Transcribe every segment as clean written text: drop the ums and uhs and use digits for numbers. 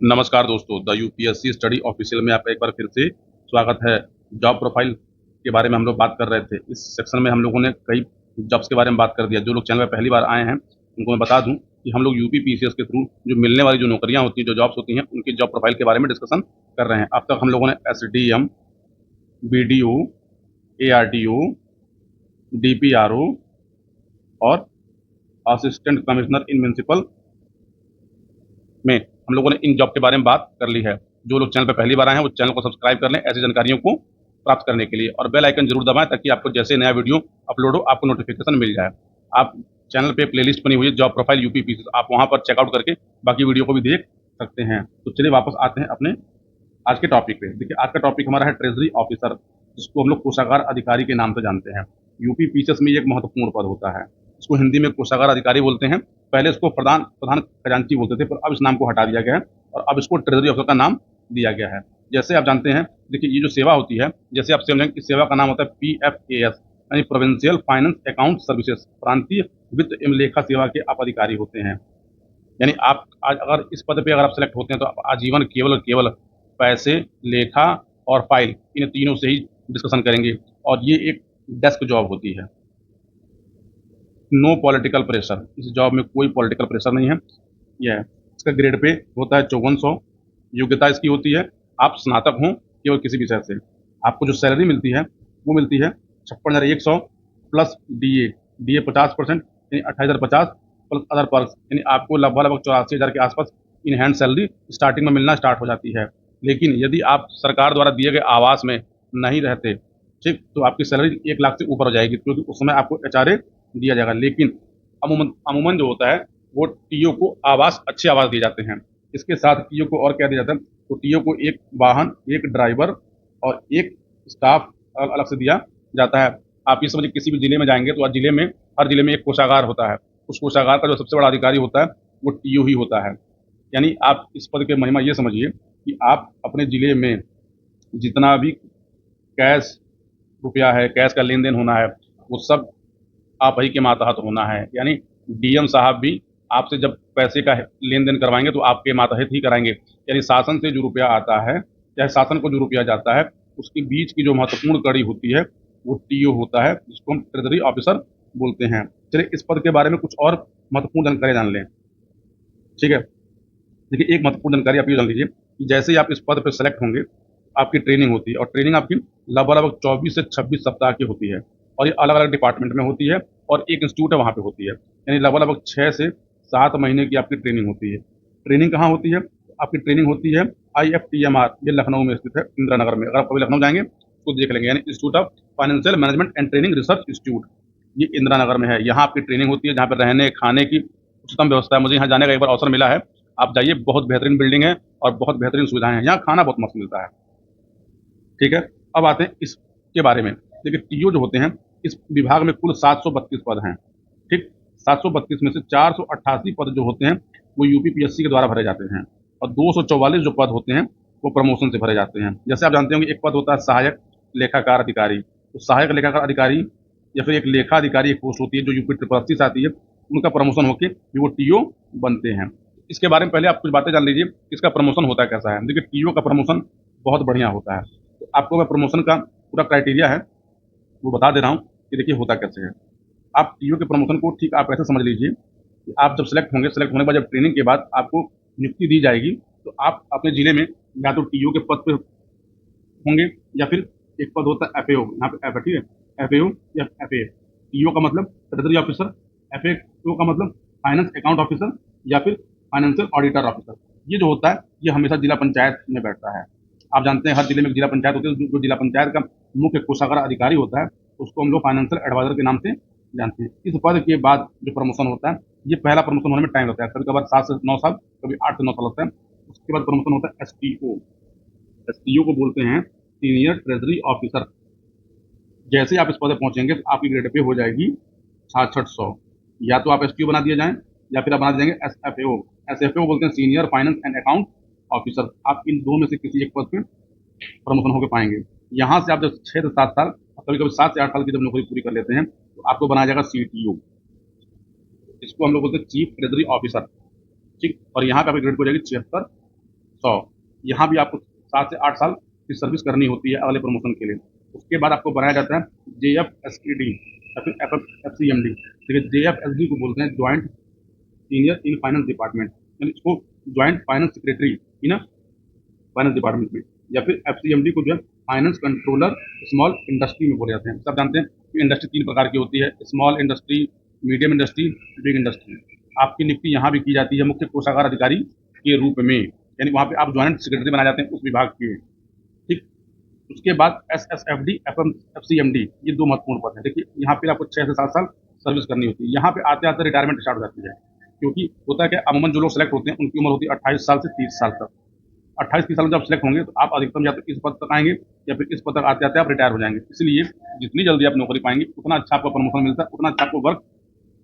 नमस्कार दोस्तों, the UPSC study official में आपका एक बार फिर से स्वागत है। जॉब प्रोफाइल के बारे में हम लोग बात कर रहे थे। इस सेक्शन में हम लोगों ने कई जॉब्स के बारे में बात कर दिया। जो लोग चैनल पर पहली बार आए हैं उनको मैं बता दूं कि हम लोग यूपी पीसीएस के थ्रू जो मिलने वाली जो नौकरियां होती हैं, जो जॉब्स होती हैं, उनकी जॉब प्रोफाइल के बारे में डिस्कशन कर रहे हैं। अब तक हम लोगों ने एसडीएम, बीडीओ, एआरटीओ, डीपीआरओ और असिस्टेंट कमिश्नर इन म्युनिसिपल में हम लोगों ने इन जॉब के बारे में बात कर ली है। जो लोग चैनल पर पहली बार आए हैं वो चैनल को सब्सक्राइब कर लें ऐसी जानकारियों को प्राप्त करने के लिए, और बेल आइकन जरूर दबाएं ताकि आपको जैसे नया वीडियो अपलोड हो आपको नोटिफिकेशन मिल जाए। आप चैनल पे प्लेलिस्ट बनी हुई है जॉब प्रोफाइल यूपी पीसीएस, आप वहां पर चेकआउट करके बाकी वीडियो को भी देख सकते हैं। तो चलिए वापस आते हैं अपने आज के टॉपिक पे। देखिए, आज का टॉपिक हमारा है ट्रेजरी ऑफिसर, जिसको हम लोग कोषागार अधिकारी के नाम से जानते हैं। यूपी पीसीएस में ये एक महत्वपूर्ण पद होता है। इसको हिंदी में कोषागार अधिकारी बोलते हैं। पहले इसको प्रधान प्रधान खजांची बोलते थे, पर अब इस नाम को हटा दिया गया है और अब इसको ट्रेजरी ऑफिसर का नाम दिया गया है। जैसे आप जानते हैं, देखिए ये जो सेवा होती है, जैसे आप समझेंगे इस सेवा का नाम होता है पीएफएएस, यानी प्रोविंशियल फाइनेंस अकाउंट सर्विसेज। प्रांतीय वित्त एवं लेखा सेवा के आप अधिकारी होते हैं। यानी आप आज अगर इस पद पे अगर आप सेलेक्ट होते हैं तो आप आजीवन केवल और केवल पैसे, लेखा और फाइल, इन तीनों से ही डिस्कशन करेंगे। और ये एक डेस्क जॉब होती है। नो पॉलिटिकल प्रेशर, इस जॉब में कोई पॉलिटिकल प्रेशर नहीं है। यह है, इसका ग्रेड पे होता है 5400। योग्यता इसकी होती है आप स्नातक हों केवल किसी विषय से। आपको जो सैलरी मिलती है वो मिलती है 56,100 प्लस डीए। डीए 50%, यानी 28,050 प्लस अदर पर्क्स, यानी आपको लगभग लगभग 84,000 के आसपास इन हैंड सैलरी स्टार्टिंग में मिलना स्टार्ट हो जाती है। लेकिन यदि आप सरकार द्वारा दिए गए आवास में नहीं रहते, ठीक, तो आपकी सैलरी 1 लाख से ऊपर हो जाएगी, क्योंकि उस समय आपको एचआरए दिया जाएगा। लेकिन अमूमन अमूमन जो होता है वो टीओ को अच्छे आवास दिए जाते हैं। इसके साथ टीओ को और क्या दिया जाता है, तो टीओ को एक वाहन, एक ड्राइवर और एक स्टाफ अलग अलग से दिया जाता है। आप ये समझिए, किसी भी जिले में जाएंगे तो जिले में, हर जिले में एक कोषागार होता है। उस कोषागार का जो सबसे बड़ा अधिकारी होता है वो टीओ ही होता है। यानी आप इस पद के महिमा ये समझिए कि आप अपने जिले में जितना भी कैश रुपया है, कैश का लेन देन होना है, वो सब आप ही के मातहत होना है। यानी डीएम साहब भी आपसे जब पैसे का लेन देन करवाएंगे तो आपके मातहत ही कराएंगे। यानी शासन से जो रुपया आता है, चाहे शासन को जो रुपया जाता है, उसके बीच की जो महत्वपूर्ण कड़ी होती है वो टीओ होता है, जिसको हम ट्रेजरी ऑफिसर बोलते हैं। चलिए इस पद के बारे में कुछ और महत्वपूर्ण जानकारी जान लें। ठीक है, देखिए एक महत्वपूर्ण जानकारी आप ये जान लीजिए कि जैसे ही आप इस पद पर सेलेक्ट होंगे, आपकी ट्रेनिंग होती है, और ट्रेनिंग आपकी लगभग लगभग 24 से 26 सप्ताह की होती है। और ये अलग अलग डिपार्टमेंट में होती है और एक इंस्टीट्यूट है वहाँ पे होती है। यानी लगभग लगभग 6 से 7 महीने की आपकी ट्रेनिंग होती है। ट्रेनिंग कहाँ होती है, आपकी ट्रेनिंग होती है IFTMR, ये लखनऊ में स्थित है, इंदिरा नगर में। अगर आप कभी लखनऊ जाएंगे तो देख लेंगे, यानी institute of financial management and training research institute, ये इंदिरा नगर में है। यहाँ आपकी ट्रेनिंग होती है, जहाँ पर रहने खाने की उच्चतम व्यवस्था है। मुझे यहाँ जाने का एक बार अवसर मिला है। आप जाइए, बहुत बेहतरीन बिल्डिंग है और बहुत बेहतरीन सुविधाएं हैं। यहाँ खाना बहुत मस्त मिलता है। ठीक है, अब आते हैं इसके बारे में। देखिए टीओ जो होते हैं, इस विभाग में कुल 732 पद हैं। ठीक, 732 में से 488 पद जो होते हैं वो यूपीपीएससी के द्वारा भरे जाते हैं, और 244 जो पद होते हैं वो प्रमोशन से भरे जाते हैं। जैसे आप जानते होंगे, एक पद होता है सहायक लेखाकार अधिकारी। तो सहायक लेखाकार अधिकारी या फिर एक लेखा अधिकारी एक पोस्ट होती है जो यूपी ट्रिपल से आती है। उनका प्रमोशन होकर भी वो टीओ बनते हैं। इसके बारे में पहले आप कुछ बातें जान लीजिए, इसका प्रमोशन होता कैसा है। देखिए टीओ का प्रमोशन बहुत बढ़िया होता है। तो आपको मैं प्रमोशन का पूरा क्राइटेरिया है वो बता दे रहा हूँ कि देखिए होता कैसे है। आप टीओ के प्रमोशन को ठीक आप ऐसे समझ लीजिए कि आप जब सेलेक्ट होंगे, सेलेक्ट होने के बाद जब ट्रेनिंग के बाद आपको नियुक्ति दी जाएगी, तो आप अपने जिले में या तो टीओ के पद पे होंगे, या फिर एक पद होता है एफएओ, यहाँ पे एफ है, ठीक है, एफएओ या एफए। टीओ का मतलब ट्रेजरी ऑफिसर, एफएओ का मतलब फाइनेंस अकाउंट ऑफिसर या फिर फाइनेंशियल ऑडिटर ऑफिसर। ये जो होता है ये हमेशा जिला पंचायत में बैठता है। आप जानते हैं हर जिले में एक जिला पंचायत होती है। जो जिला पंचायत का मुख्य कोषागार अधिकारी होता है उसको हम लोग फाइनेंशियल एडवाइजर के नाम से जानते हैं। इस पद के बाद जो प्रमोशन होता है, ये पहला प्रमोशन होने में टाइम लगता है, कभी कभार 7 से 9 साल, कभी 8 से 9 साल लगता है। उसके बाद प्रमोशन होता है एसटीओ। एसटीओ को बोलते हैं सीनियर ट्रेजरी ऑफिसर। जैसे ही आप इस पद पर पहुंचेंगे तो आपकी ग्रेड पे हो जाएगी 6600। या तो आप एसटीओ बना दिए जाएं, या फिर आप बना दिए जाएंगे एसएफएओ। एसएफएओ बोलते हैं senior finance and account officer. आप इन दो में से किसी एक पद पे प्रमोशन होकर पाएंगे। यहाँ से आप जब 6 से 7 साल, कभी कभी 7 से 8 साल की जब नौकरी पूरी कर लेते हैं, तो आपको बनाया जाएगा सीटीओ। इसको हम लोग बोलते हैं चीफ ट्रेजरी ऑफिसर। ठीक, और यहाँ पे आपकी ग्रेड हो जाएगी 7600। 100। यहाँ भी आपको 7 से 8 साल की सर्विस करनी होती है अगले प्रमोशन के लिए। उसके बाद आपको बनाया जाता है JFSED या फिर FCMD। देखिए JFSD को बोलते हैं joint senior in finance department, यानी इसको joint finance secretary in finance department में, या फिर FCMD को जो है फाइनेंस कंट्रोलर स्मॉल इंडस्ट्री में बोले जाते हैं। सब जानते हैं कि इंडस्ट्री 3 प्रकार की होती है, small industry, medium industry, big industry. आपकी नियुक्ति यहाँ भी की जाती है मुख्य कोषागार अधिकारी के रूप में, यानी वहाँ पे आप ज्वाइंट सेक्रेटरी बनाए जाते हैं उस विभाग के। ठीक। उसके बाद SSFD, FCMD, ये 2 महत्वपूर्ण पद हैं। देखिए यहाँ पे आपको 6 से 7 साल सर्विस करनी होती है। यहाँ पे आते आते रिटायरमेंट स्टार्ट हो जाती है, क्योंकि होता है कि अमूमन जो लोग सेलेक्ट होते हैं उनकी उम्र होती है 28 साल से 30 साल तक। 28-30 साल में जब सेलेक्ट होंगे तो आप अधिकतम या तो इस पद तक आएंगे या फिर इस पद तक आते आते आप रिटायर हो जाएंगे। इसलिए जितनी जल्दी आप नौकरी पाएंगे उतना अच्छा आपको प्रमोशन मिलता है, उतना अच्छा आपको वर्क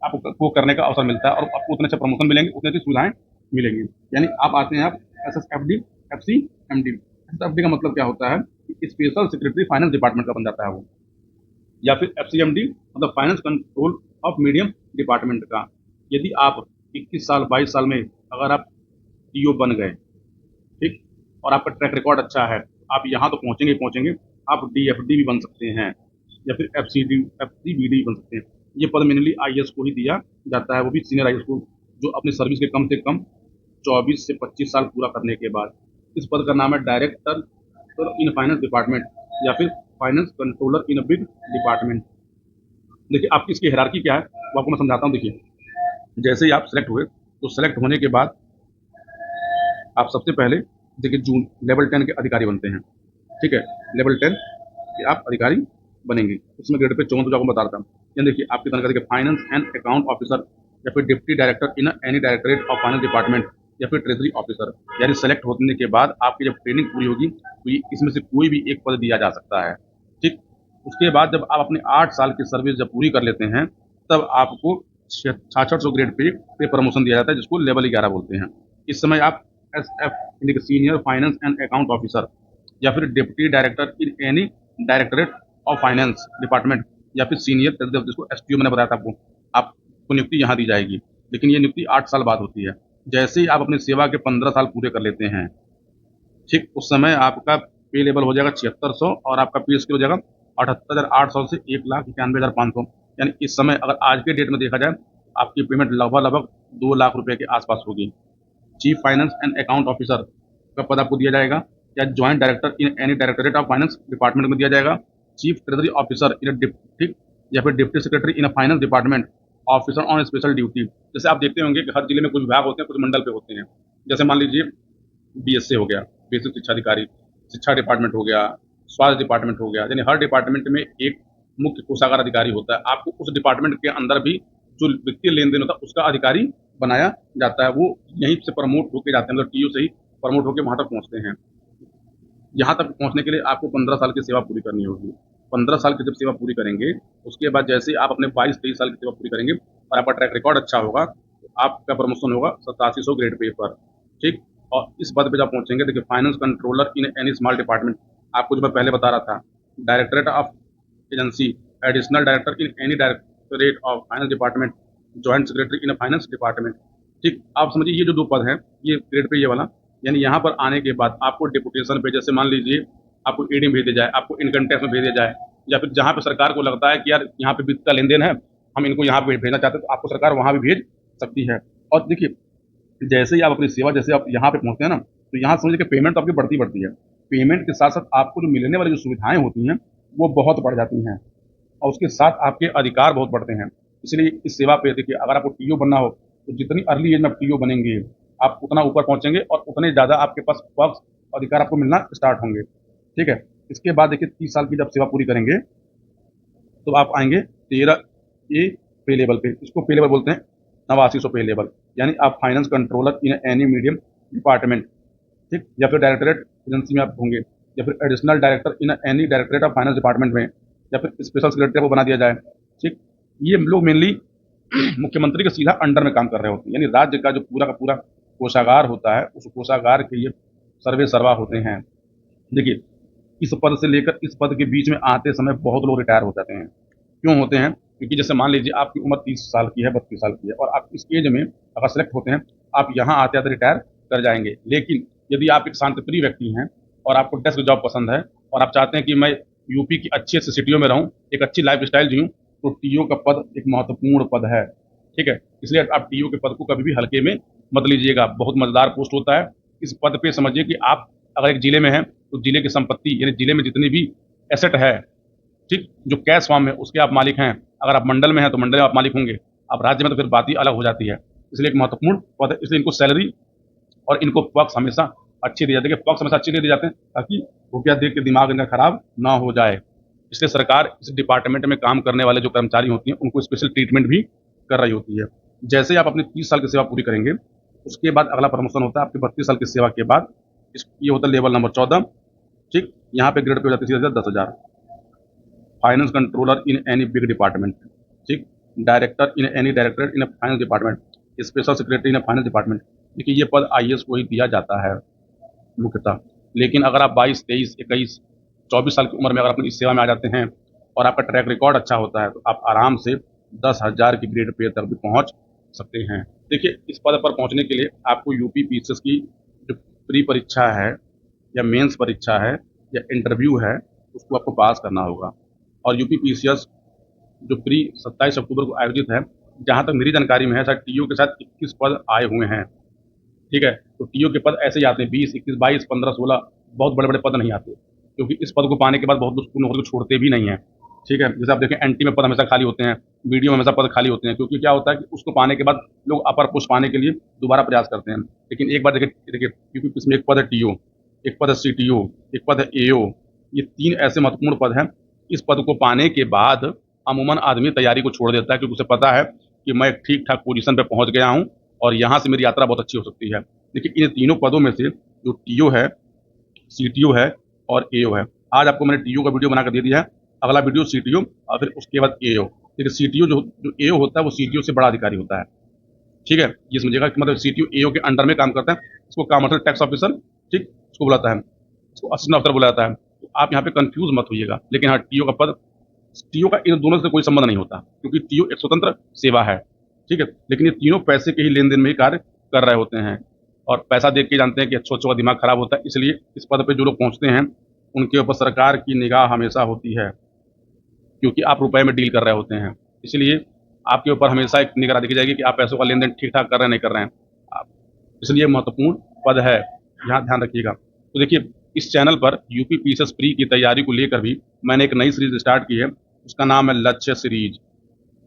आपको करने का अवसर मिलता है, और आपको उतने अच्छे प्रमोशन मिलेंगे, उतनी अच्छी सुविधाएं मिलेंगी। यानी आप आते हैं आप SSFD, FCMD। SSFD का मतलब क्या होता है कि स्पेशल सेक्रेटरी फाइनेंस डिपार्टमेंट का बन जाता है वो, या फिर FCMD मतलब finance control of medium department का। यदि आप 21 साल 22 साल में अगर आप DO बन गए, ठीक, और आपका ट्रैक रिकॉर्ड अच्छा है, आप यहाँ तो पहुँचेंगे पहुँचेंगे, आप DFD भी बन सकते हैं या फिर FCBD बन सकते हैं। ये पद मेनली IAS को ही दिया जाता है, वो भी सीनियर IAS को, जो अपनी सर्विस के कम से कम 24 से 25 साल पूरा करने के बाद। इस पद का नाम है डायरेक्टर इन फाइनेंस डिपार्टमेंट या फिर finance controller in big department. देखिए आपकी इसकी हायरार्की क्या है वो आपको मैं समझाता हूँ। देखिए जैसे ही आप सेलेक्ट हुए तो सेलेक्ट होने के बाद आप सबसे पहले देखिए जून लेवल 10 के अधिकारी बनते हैं। ठीक है, लेवल 10 के आप अधिकारी बनेंगे। उसमें ग्रेड पे 54 जो आपको बता रहा था। यानी देखिए आपकी तनख्वाह देखिए फाइनेंस एंड अकाउंट ऑफिसर या फिर deputy director in any directorate of finance department या फिर ट्रेजरी ऑफिसर। यानी सेलेक्ट होने के बाद आपकी जब ट्रेनिंग पूरी होगी तो इसमें से कोई भी एक पद दिया जा सकता है। ठीक। उसके बाद जब आप अपने 8 साल की सर्विस जब पूरी कर लेते हैं तब आपको 6600 ग्रेड पे प्रमोशन दिया जाता है, जिसको लेवल 11 बोलते हैं। इस समय आप SF यानी कि senior finance and account officer या फिर deputy director in any directorate of finance department या फिर सीनियर, जिसको STO मैंने बताया था आपको नियुक्ति यहाँ दी जाएगी। लेकिन ये नियुक्ति 8 साल बाद होती है। जैसे ही आप अपनी सेवा के 15 साल पूरे कर लेते हैं, ठीक, उस समय आपका पे लेवल हो जाएगा 7600 और आपका पे स्केल हो जाएगा 78,800 से 1,91,500। यानी इस समय अगर आज के डेट में देखा जाए आपकी पेमेंट लगभग 2 लाख रुपए के आसपास होगी। Chief finance and account officer का पद आपको दिया जाएगा, या joint director in any directorate of finance department में दिया जाएगा। चीफ ट्रेजरी ऑफिसर इन ठीक, या फिर deputy secretary in finance department, officer on special duty. जैसे आप देखते होंगे कि हर जिले में कुछ विभाग होते हैं, कुछ मंडल पे होते हैं। जैसे मान लीजिए BSA हो गया, बेसिक शिक्षा अधिकारी, शिक्षा डिपार्टमेंट हो गया, स्वास्थ्य डिपार्टमेंट हो गया। यानी हर डिपार्टमेंट में एक मुख्य कोषागार अधिकारी होता है। आपको उस डिपार्टमेंट के अंदर भी जो वित्तीय लेन देन होता है उसका अधिकारी बनाया जाता है। वो यहीं से प्रमोट होकर जाते हैं, मतलब TO से ही प्रमोट होकर वहां तक पहुंचते हैं। यहाँ तक पहुंचने के लिए आपको 15 साल की सेवा पूरी करनी होगी। 15 साल की जब सेवा पूरी करेंगे उसके बाद जैसे आप अपने 22-23 साल की सेवा पूरी करेंगे और आपका ट्रैक रिकॉर्ड अच्छा होगा तो आपका प्रमोशन होगा 8700 ग्रेड पे पर। ठीक। और इस पद पे जब पहुंचेंगे, देखिए finance controller in any small department, आपको जो मैं पहले बता रहा था, directorate of agency, additional director in any directorate of finance department, joint secretary in finance department. ठीक, आप समझिए ये जो 2 पद हैं ये ग्रेड पे ये वाला। यानी यहाँ पर आने के बाद आपको डिपुटेशन पे, जैसे मान लीजिए आपको ED में भेज दिया जाए, आपको इनकम टैक्स में भेज दिया जाए, या फिर जहाँ पे सरकार को लगता है कि यार यहाँ पे वित्त का लेन देन है, हम इनको यहाँ पे भेजना चाहते हैं, तो आपको सरकार वहाँ भी भेज सकती है। और देखिए जैसे ही आप अपनी सेवा, जैसे आप यहाँ पे पहुँचते हैं ना, तो यहाँ समझिए कि पेमेंट तो आपकी बढ़ती बढ़ती है। पेमेंट के साथ साथ आपको जो मिलने वाली जो सुविधाएं होती हैं वो बहुत बढ़ जाती हैं, और उसके साथ आपके अधिकार बहुत बढ़ते हैं। इसलिए इस सेवा पे देखिए अगर आपको TO बनना हो तो जितनी अर्ली एज में आप TO बनेंगे आप उतना ऊपर पहुंचेंगे और उतने ज़्यादा आपके पास पक्ष अधिकार आपको मिलना स्टार्ट होंगे। ठीक है। इसके बाद देखिए 30 साल की जब सेवा पूरी करेंगे तो आप आएंगे 13A पे लेवल पे। इसको पे लेवल बोलते हैं 8900 पे लेवल। यानी आप finance controller in any medium department, ठीक, या फिर डायरेक्टरेट एजेंसी में आप होंगे, या फिर additional director in any directorate of finance department में, या फिर स्पेशल सेक्रेटरी को बना दिया जाए। ठीक, ये लोग मेनली मुख्यमंत्री के सीधा अंडर में काम कर रहे होते हैं। यानी राज्य का जो पूरा का पूरा कोषागार होता है उस कोषागार के ये सर्वे सर्वा होते हैं। देखिए इस पद से लेकर इस पद के बीच में आते समय बहुत लोग रिटायर हो जाते हैं। क्यों होते हैं? क्योंकि जैसे मान लीजिए आपकी उम्र 30 साल की है, 32 साल की है, और आप इस एज में अगर सेलेक्ट होते हैं, आप यहाँ आते आते रिटायर कर जाएंगे। लेकिन यदि आप एक शांतिप्रिय व्यक्ति हैं और आपको डेस्क जॉब पसंद है और आप चाहते हैं कि मैं यूपी की अच्छी अच्छी सिटियों में रहूं, एक अच्छी लाइफ स्टाइल जीऊँ, तो टीओ का पद एक महत्वपूर्ण पद है। ठीक है, इसलिए आप टीओ के पद को कभी भी हल्के में मत लीजिएगा। बहुत मजेदार पोस्ट होता है। इस पद पे समझिए कि आप अगर एक जिले में हैं तो जिले की संपत्ति यानी जिले में जितनी भी एसेट है, ठीक, जो कैश फॉर्म में उसके आप मालिक हैं। अगर आप मंडल में हैं तो मंडल में आप मालिक होंगे, आप राज्य में तो फिर बात ही अलग हो जाती है। इसलिए एक महत्वपूर्ण पद है, इसलिए इनको सैलरी और इनको पक्ष हमेशा अच्छे दिए जाते हैं। पक्ष हमेशा अच्छे दे दिए जाते हैं ताकि रुपया देख के दिमाग इनका खराब ना हो जाए। इसलिए सरकार इस डिपार्टमेंट में काम करने वाले जो कर्मचारी होती हैं उनको स्पेशल ट्रीटमेंट भी कर रही होती है। जैसे ही आप अपनी 30 साल की सेवा पूरी करेंगे, उसके बाद अगला प्रमोशन होता है आपकी 32 साल की सेवा के बाद। ये होता है लेवल नंबर 14। ठीक, यहाँ पे ग्रेड पे हो जाती है 10,000। Finance controller in any big department, ठीक, director in any director in finance department, special secretary in finance department. देखिए ये पद आईएएस को ही दिया जाता है मुख्यतः। लेकिन अगर आप 22, 23, 21, 24 साल की उम्र में अगर अपनी इस सेवा में आ जाते हैं और आपका ट्रैक रिकॉर्ड अच्छा होता है तो आप आराम से 10,000 की ग्रेड पे तक भी पहुंच सकते हैं। देखिए इस पद पर पहुंचने के लिए आपको यूपी पीसीएस की जो प्री परीक्षा है या मेंस परीक्षा है या इंटरव्यू है उसको आपको पास करना होगा। और यूपी पीसीएस जो प्री 27 अक्टूबर को आयोजित है, जहाँ तक मेरी जानकारी में है शायद टीओ के साथ 21 पद आए हुए हैं। ठीक है, तो टीओ के पद ऐसे ही आते हैं 20, 21, 22, 15, 16, बहुत बड़े बड़े पद नहीं आते, क्योंकि इस पद को पाने के बाद बहुत लोग नौकरी को छोड़ते भी नहीं हैं। ठीक है, जैसे आप देखें एनटी में पद हमेशा खाली होते हैं, बीडीओ में हमेशा पद खाली होते हैं, क्योंकि क्या होता है कि उसको पाने के बाद लोग अपर पोस्ट पाने के लिए दोबारा प्रयास करते हैं। लेकिन एक बार देखिए क्योंकि इसमें एक पद है टीओ, एक पद है सीटीओ, एक पद है एओ, ये 3 ऐसे महत्वपूर्ण पद हैं। इस पद को पाने के बाद अमूमन आदमी तैयारी को छोड़ देता है, क्योंकि उसे पता है कि मैं ठीक ठाक पोजीशन पे पहुंच गया हूं और यहाँ से मेरी यात्रा बहुत अच्छी हो सकती है। देखिए इन तीनों पदों में से जो टीओ है, सीटीओ है और एओ है, आज आपको मैंने टीओ का वीडियो बनाकर दे दिया है। अगला वीडियो सीटीओ और फिर उसके बाद एओ। देखिए सीटीओ जो जो एओ होता है वो सीटीओ से बड़ा अधिकारी होता है। ठीक है, ये समझिएगा कि मतलब सीटीओ एओ के अंडर में काम करता है। इसको कमर्शियल टैक्स ऑफिसर, ठीक, उसको बुलाता है, इसको असिस्टेंट ऑफिसर बुलाता है। तो आप यहाँ पे कंफ्यूज मत होइएगा। लेकिन हाँ, टीओ का पद, टीओ का इन दोनों से कोई संबंध नहीं होता, क्योंकि टीओ एक स्वतंत्र सेवा है। ठीक है, लेकिन ये तीनों पैसे के ही लेन देन में ही कार्य कर रहे होते हैं और पैसा देख के जानते हैं कि अच्छों का दिमाग खराब होता है। इसलिए इस पद पे जो लोग पहुंचते हैं उनके ऊपर सरकार की निगाह हमेशा होती है, क्योंकि आप रुपए में डील कर रहे होते हैं। इसलिए आपके ऊपर हमेशा एक निगरानी रखी जाएगी कि आप पैसों का लेन देन ठीक ठाक कर रहे हैं नहीं कर रहे हैं आप। इसलिए महत्वपूर्ण पद है, यहाँ ध्यान रखिएगा। तो देखिए इस चैनल पर यूपी पीसीएस प्री की तैयारी को लेकर भी मैंने एक नई सीरीज स्टार्ट की है, उसका नाम है लक्ष्य सीरीज।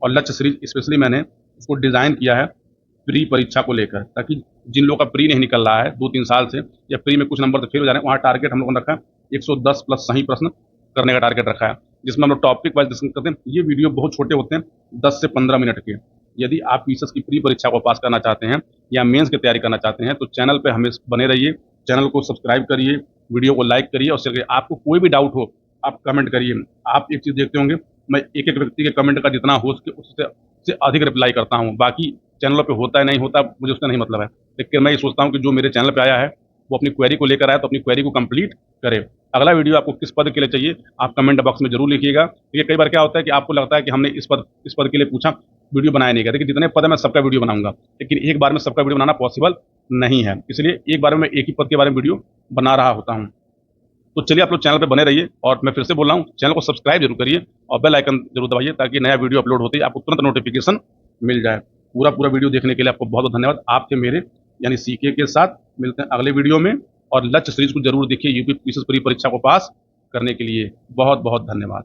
और लक्ष्य सीरीज स्पेशली मैंने उसको डिज़ाइन किया है प्री परीक्षा को लेकर, ताकि जिन लोगों का प्री नहीं निकल रहा है 2-3 साल से, या प्री में कुछ नंबर तो फेल हो जा रहे हैं, वहाँ टारगेट हम लोगों ने रखा है 110 प्लस सही प्रश्न करने का टारगेट रखा है, जिसमें हम लोग टॉपिक वाइज डिस्कस करते हैं। ये वीडियो बहुत छोटे होते हैं, 10 से 15 मिनट के। यदि आप पीसीएस की प्री परीक्षा को पास करना चाहते हैं या मेंस की तैयारी करना चाहते हैं तो चैनल पे हमेशा बने रहिए। चैनल को सब्सक्राइब करिए, वीडियो को लाइक करिए और शेयर करिए। आपको कोई भी डाउट हो आप कमेंट करिए। आप एक चीज़ देखते होंगे, मैं एक एक व्यक्ति के कमेंट का जितना हो सके उससे अधिक रिप्लाई करता हूँ। बाकी चैनलों पे होता है नहीं होता मुझे उसका नहीं मतलब है, लेकिन मैं ये सोचता हूँ कि जो मेरे चैनल पे आया है वो अपनी क्वेरी को लेकर आया तो अपनी क्वेरी को कंप्लीट करे। अगला वीडियो आपको किस पद के लिए चाहिए आप कमेंट बॉक्स में जरूर लिखिएगा। देखिए कई बार क्या होता है कि आपको लगता है कि हमने इस पद के लिए पूछा, वीडियो बनाया नहीं गया। देखिए जितने पद है मैं सबका वीडियो बनाऊंगा, लेकिन एक बार में सबका वीडियो बनाना पॉसिबल नहीं है, इसलिए एक बार में मैं एक ही पद के बारे में वीडियो बना रहा होता हूँ। तो चलिए आप लोग चैनल पे बने रहिए और मैं फिर से बोल रहा हूँ चैनल को सब्सक्राइब जरूर करिए और बेल आइकन जरूर दबाइए, ताकि नया वीडियो अपलोड होते ही आपको तुरंत नोटिफिकेशन मिल जाए। पूरा वीडियो देखने के लिए आपको बहुत बहुत धन्यवाद। आपके मेरे यानी सीके के साथ मिलते हैं अगले वीडियो में, और लक्ष्य सीरीज को जरूर देखिए यूपी पीसीएस प्री परीक्षा को पास करने के लिए। बहुत बहुत धन्यवाद।